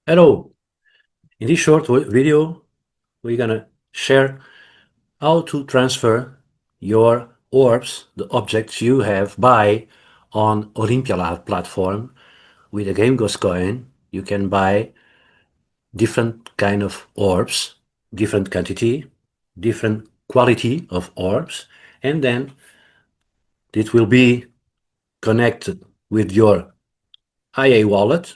Hello, in this short video, we're gonna share how to transfer your orbs, the objects you have buy on Olympia-Lab platform with a GameGos Coin. You can buy different kind of orbs, different quantity, different quality of orbs, and then it will be connected with your IA wallet,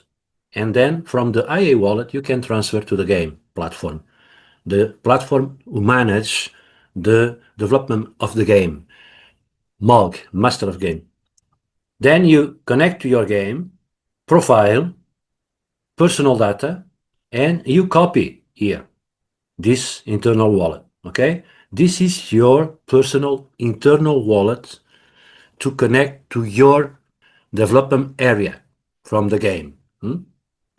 and then from the IA wallet you can transfer to the game platform. The platform who manage the development of the game, MOG, Master of Game. Then you connect to your game, profile, personal data, and you copy here this internal wallet, okay? This is your personal internal wallet to connect to your development area from the game.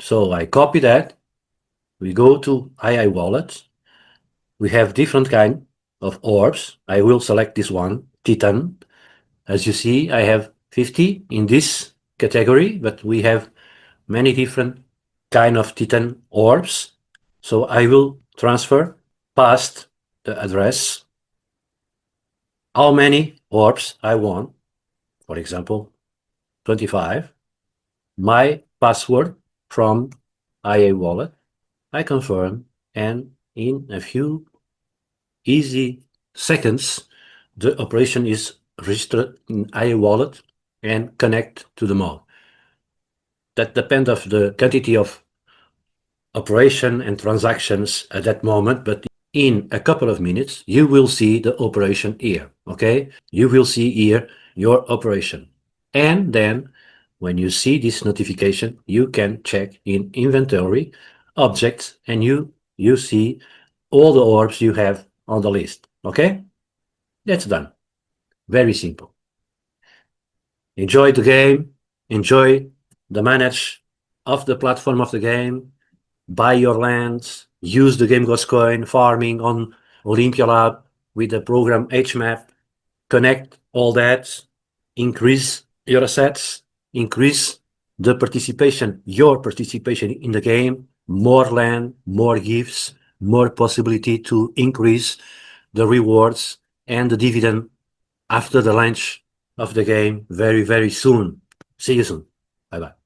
So I copy that, we go to II wallet, we have different kind of orbs. I will select this one, Titan. As you see, I have 50 in this category, but we have many different kind of Titan orbs. So I will transfer past the address how many orbs I want, for example, 25, my password from IA wallet, I confirm, and in a few easy seconds, the operation is registered in IA wallet and connect to the MOG. That depends of the quantity of operation and transactions at that moment, but in a couple of minutes, you will see the operation here, okay? You will see here your operation. And then when you see this notification, you can check in inventory, objects, and you see all the orbs you have on the list, okay? That's done. Very simple. Enjoy the game, enjoy the manage of the platform of the game, buy your lands, use the GameGos Coin farming on Olympia-Lab with the program HMAP, connect all that, increase your assets, increase the participation, your participation in the game, more land, more gifts, more possibility to increase the rewards and the dividend after the launch of the game very, very soon. See you soon. Bye-bye.